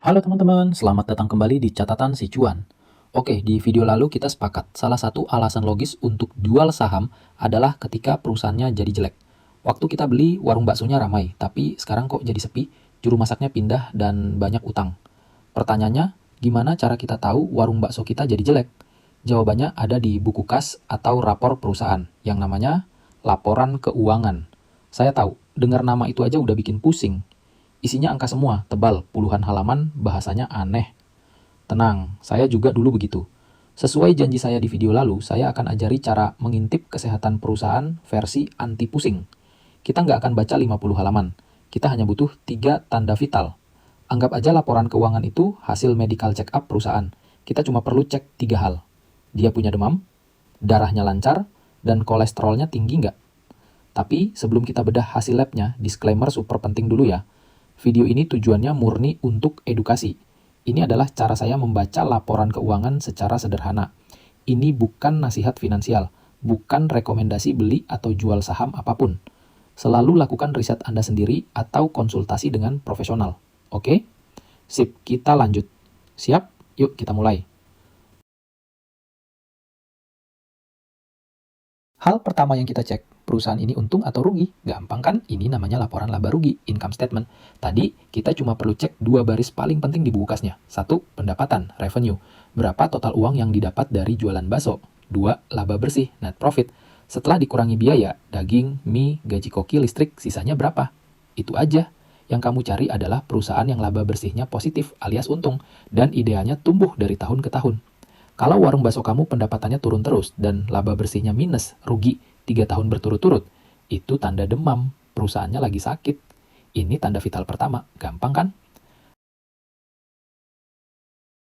Halo teman-teman, selamat datang kembali di Catatan Si Cuan. Oke, di video lalu kita sepakat, salah satu alasan logis untuk jual saham adalah ketika perusahaannya jadi jelek. Waktu kita beli, warung baksonya ramai, tapi sekarang kok jadi sepi, juru masaknya pindah dan banyak utang. Pertanyaannya, gimana cara kita tahu warung bakso kita jadi jelek? Jawabannya ada di buku kas atau rapor perusahaan, yang namanya laporan keuangan. Saya tahu, dengar nama itu aja udah bikin pusing. Isinya angka semua, tebal, puluhan halaman, bahasanya aneh. Tenang, saya juga dulu begitu. Sesuai janji saya di video lalu, saya akan ajari cara mengintip kesehatan perusahaan versi anti pusing. Kita nggak akan baca 50 halaman. Kita hanya butuh 3 tanda vital. Anggap aja laporan keuangan itu hasil medical check up perusahaan. Kita cuma perlu cek 3 hal. Dia punya demam, darahnya lancar, dan kolesterolnya tinggi nggak? Tapi sebelum kita bedah hasil labnya, disclaimer super penting dulu ya. Video ini tujuannya murni untuk edukasi. Ini adalah cara saya membaca laporan keuangan secara sederhana. Ini bukan nasihat finansial, bukan rekomendasi beli atau jual saham apapun. Selalu lakukan riset Anda sendiri atau konsultasi dengan profesional. Oke? Sip, kita lanjut. Siap? Yuk kita mulai. Hal pertama yang kita cek, perusahaan ini untung atau rugi? Gampang kan? Ini namanya laporan laba rugi, income statement. Tadi kita cuma perlu cek 2 baris paling penting di buku kasnya. 1. Pendapatan, revenue. Berapa total uang yang didapat dari jualan bakso? 2. Laba bersih, net profit. Setelah dikurangi biaya, daging, mie, gaji koki, listrik, sisanya berapa? Itu aja. Yang kamu cari adalah perusahaan yang laba bersihnya positif alias untung, dan idealnya tumbuh dari tahun ke tahun. Kalau warung bakso kamu pendapatannya turun terus dan laba bersihnya minus, rugi 3 tahun berturut-turut, itu tanda demam, perusahaannya lagi sakit. Ini tanda vital pertama, gampang kan?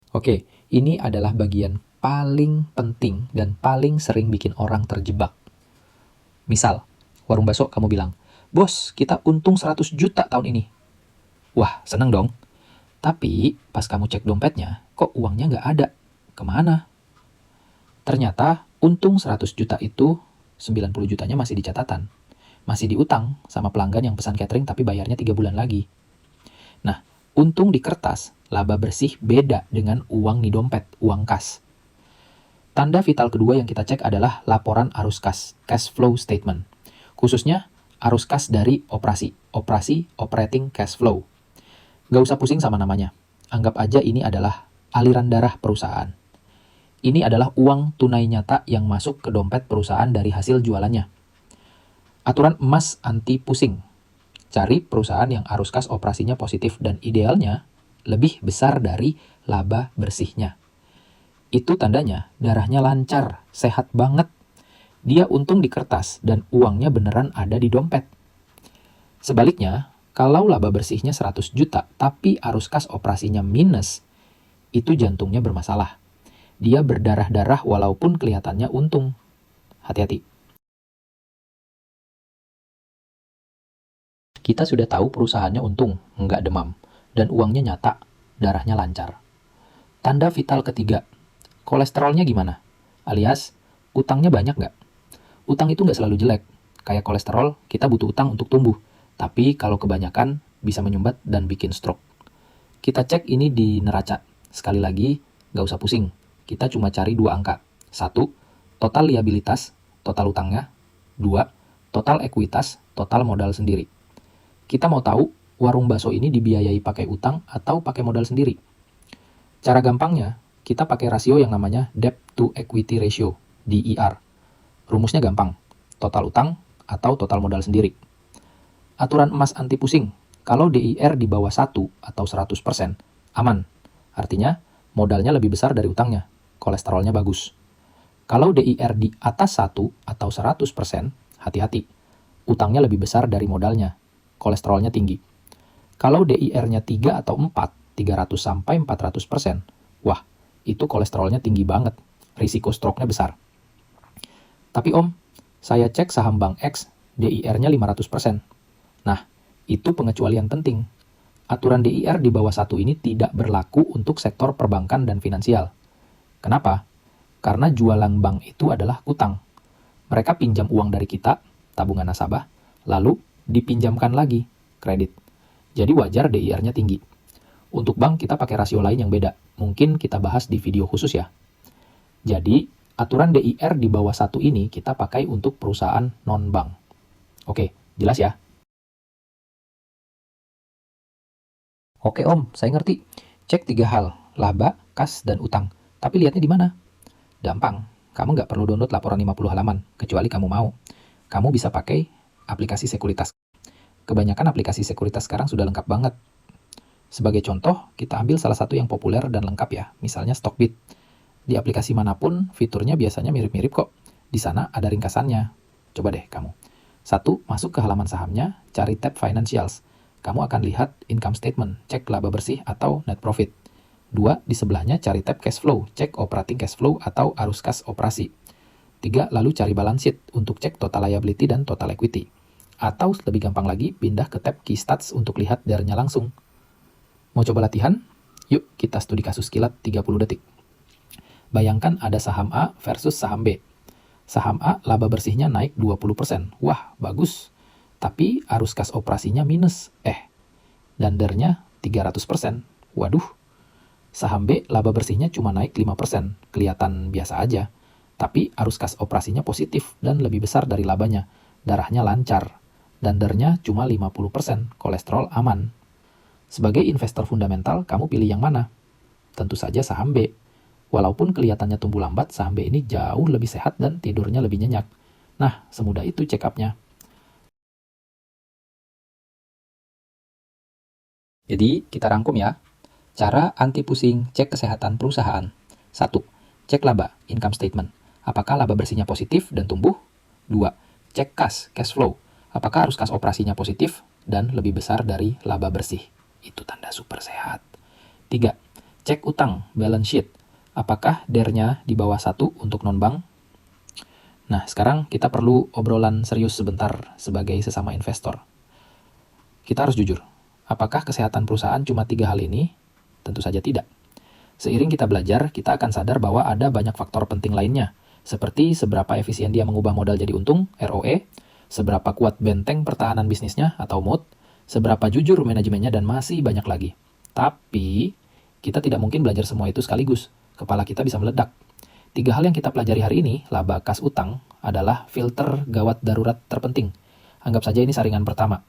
Oke, ini adalah bagian paling penting dan paling sering bikin orang terjebak. Misal, warung bakso kamu bilang, "Bos, kita untung 100 juta tahun ini." Wah, seneng dong. Tapi pas kamu cek dompetnya, kok uangnya nggak ada? Kemana? Ternyata untung 100 juta itu 90 jutanya masih di catatan. Masih diutang sama pelanggan yang pesan catering tapi bayarnya 3 bulan lagi. Nah, untung di kertas, laba bersih beda dengan uang di dompet, uang kas. Tanda vital kedua yang kita cek adalah laporan arus kas, cash flow statement. Khususnya arus kas dari operasi, operating cash flow. Gak usah pusing sama namanya. Anggap aja ini adalah aliran darah perusahaan. Ini adalah uang tunai nyata yang masuk ke dompet perusahaan dari hasil jualannya. Aturan emas anti pusing. Cari perusahaan yang arus kas operasinya positif dan idealnya lebih besar dari laba bersihnya. Itu tandanya darahnya lancar, sehat banget. Dia untung di kertas dan uangnya beneran ada di dompet. Sebaliknya, kalau laba bersihnya 100 juta tapi arus kas operasinya minus, itu jantungnya bermasalah. Dia berdarah-darah walaupun kelihatannya untung. Hati-hati. Kita sudah tahu perusahaannya untung, nggak demam, dan uangnya nyata, darahnya lancar. Tanda vital ketiga, kolesterolnya gimana? Alias, utangnya banyak nggak? Utang itu nggak selalu jelek. Kayak kolesterol, kita butuh utang untuk tumbuh. Tapi kalau kebanyakan, bisa menyumbat dan bikin stroke. Kita cek ini di neraca. Sekali lagi, nggak usah pusing. Kita cuma cari 2 angka. 1. Total liabilitas, total utangnya. 2. Total ekuitas, total modal sendiri. Kita mau tahu warung bakso ini dibiayai pakai utang atau pakai modal sendiri. Cara gampangnya, kita pakai rasio yang namanya debt to equity ratio, DER. Rumusnya gampang, total utang atau total modal sendiri. Aturan emas anti pusing, kalau DER di bawah 1 atau 100%, aman. Artinya, modalnya lebih besar dari utangnya. Kolesterolnya bagus. Kalau DIR di atas 1 atau 100%, hati-hati. Utangnya lebih besar dari modalnya. Kolesterolnya tinggi. Kalau DIR-nya 3 atau 4, 300 sampai 400%, wah, itu kolesterolnya tinggi banget. Risiko stroke-nya besar. Tapi Om, saya cek saham Bank X, DIR-nya 500%. Nah, itu pengecualian penting. Aturan DIR di bawah 1 ini tidak berlaku untuk sektor perbankan dan finansial. Kenapa? Karena jualan bank itu adalah utang. Mereka pinjam uang dari kita, tabungan nasabah, lalu dipinjamkan lagi, kredit. Jadi wajar DIR-nya tinggi. Untuk bank kita pakai rasio lain yang beda. Mungkin kita bahas di video khusus ya. Jadi, aturan DIR di bawah 1 ini kita pakai untuk perusahaan non-bank. Oke, jelas ya? Oke Om, saya ngerti. Cek 3 hal, laba, kas, dan utang. Tapi lihatnya di mana? Gampang, kamu nggak perlu download laporan 50 halaman, kecuali kamu mau. Kamu bisa pakai aplikasi sekuritas. Kebanyakan aplikasi sekuritas sekarang sudah lengkap banget. Sebagai contoh, kita ambil salah satu yang populer dan lengkap ya, misalnya Stockbit. Di aplikasi manapun, fiturnya biasanya mirip-mirip kok. Di sana ada ringkasannya. Coba deh kamu. 1. Masuk ke halaman sahamnya, cari tab Financials. Kamu akan lihat income statement, cek laba bersih atau net profit. 2. Di sebelahnya cari tab cash flow, cek operating cash flow atau arus kas operasi. 3. Lalu cari balance sheet untuk cek total liability dan total equity. Atau lebih gampang lagi, pindah ke tab key stats untuk lihat DAR-nya langsung. Mau coba latihan? Yuk kita studi kasus kilat 30 detik. Bayangkan ada saham A versus saham B. Saham A laba bersihnya naik 20%. Wah, bagus. Tapi arus kas operasinya minus. Dan DAR-nya 300%. Waduh. Saham B laba bersihnya cuma naik 5%. Kelihatan biasa aja. Tapi arus kas operasinya positif dan lebih besar dari labanya. Darahnya lancar. Dan DAR-nya cuma 50%. Kolesterol aman. Sebagai investor fundamental, kamu pilih yang mana? Tentu saja saham B. Walaupun kelihatannya tumbuh lambat, saham B ini jauh lebih sehat dan tidurnya lebih nyenyak. Nah, semudah itu check up-nya. Jadi, kita rangkum ya. Cara anti pusing cek kesehatan perusahaan. 1. Cek laba, income statement. Apakah laba bersihnya positif dan tumbuh? 2. Cek kas, cash flow. Apakah arus kas operasinya positif dan lebih besar dari laba bersih? Itu tanda super sehat. 3. Cek utang, balance sheet. Apakah DAR-nya di bawah 1 untuk non-bank? Nah, sekarang kita perlu obrolan serius sebentar sebagai sesama investor. Kita harus jujur. Apakah kesehatan perusahaan cuma 3 hal ini? Tentu saja tidak. Seiring kita belajar, kita akan sadar bahwa ada banyak faktor penting lainnya, seperti seberapa efisien dia mengubah modal jadi untung, ROE, seberapa kuat benteng pertahanan bisnisnya atau moat, seberapa jujur manajemennya, dan masih banyak lagi. Tapi, kita tidak mungkin belajar semua itu sekaligus. Kepala kita bisa meledak. 3 hal yang kita pelajari hari ini, laba, kas, utang, adalah filter gawat darurat terpenting. Anggap saja ini saringan pertama.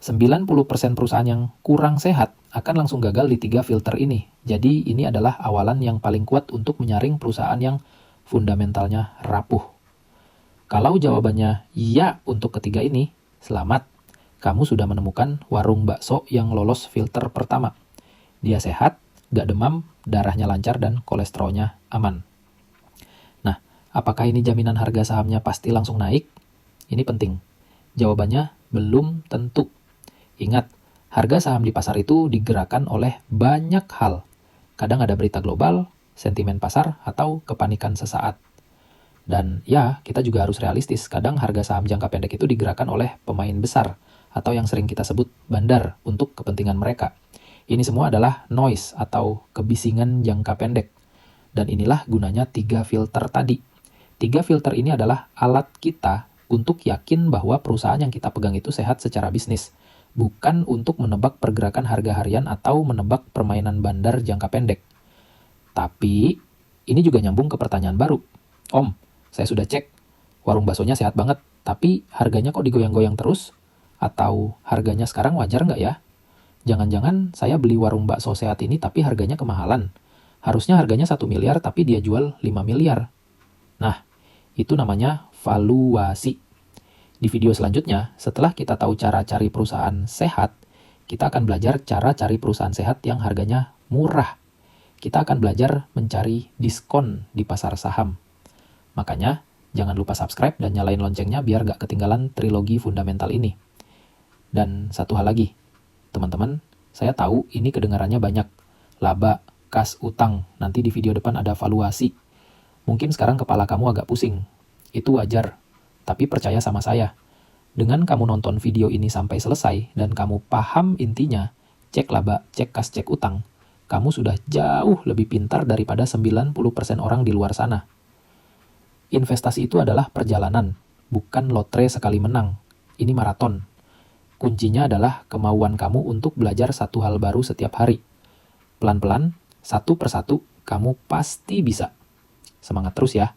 90% perusahaan yang kurang sehat akan langsung gagal di 3 filter ini. Jadi, ini adalah awalan yang paling kuat untuk menyaring perusahaan yang fundamentalnya rapuh. Kalau jawabannya iya untuk ketiga ini, selamat. Kamu sudah menemukan warung bakso yang lolos filter pertama. Dia sehat, gak demam, darahnya lancar, dan kolesterolnya aman. Nah, apakah ini jaminan harga sahamnya pasti langsung naik? Ini penting. Jawabannya belum tentu. Ingat, harga saham di pasar itu digerakkan oleh banyak hal. Kadang ada berita global, sentimen pasar, atau kepanikan sesaat. Dan ya, kita juga harus realistis. Kadang harga saham jangka pendek itu digerakkan oleh pemain besar, atau yang sering kita sebut bandar untuk kepentingan mereka. Ini semua adalah noise atau kebisingan jangka pendek. Dan inilah gunanya 3 filter tadi. 3 filter ini adalah alat kita untuk yakin bahwa perusahaan yang kita pegang itu sehat secara bisnis. Bukan untuk menebak pergerakan harga harian atau menebak permainan bandar jangka pendek. Tapi, ini juga nyambung ke pertanyaan baru. Om, saya sudah cek, warung baksonya sehat banget, tapi harganya kok digoyang-goyang terus? Atau harganya sekarang wajar nggak ya? Jangan-jangan saya beli warung bakso sehat ini tapi harganya kemahalan. Harusnya harganya 1 miliar tapi dia jual 5 miliar. Nah, itu namanya valuasi. Di video selanjutnya, setelah kita tahu cara cari perusahaan sehat, kita akan belajar cara cari perusahaan sehat yang harganya murah. Kita akan belajar mencari diskon di pasar saham. Makanya, jangan lupa subscribe dan nyalain loncengnya biar nggak ketinggalan trilogi fundamental ini. Dan satu hal lagi, teman-teman, saya tahu ini kedengarannya banyak. Laba, kas, utang, nanti di video depan ada valuasi. Mungkin sekarang kepala kamu agak pusing. Itu wajar, tapi percaya sama saya. Dengan kamu nonton video ini sampai selesai dan kamu paham intinya, cek laba, cek kas, cek utang, kamu sudah jauh lebih pintar daripada 90% orang di luar sana. Investasi itu adalah perjalanan, bukan lotre sekali menang. Ini maraton. Kuncinya adalah kemauan kamu untuk belajar satu hal baru setiap hari. Pelan-pelan, satu persatu, kamu pasti bisa. Semangat terus ya.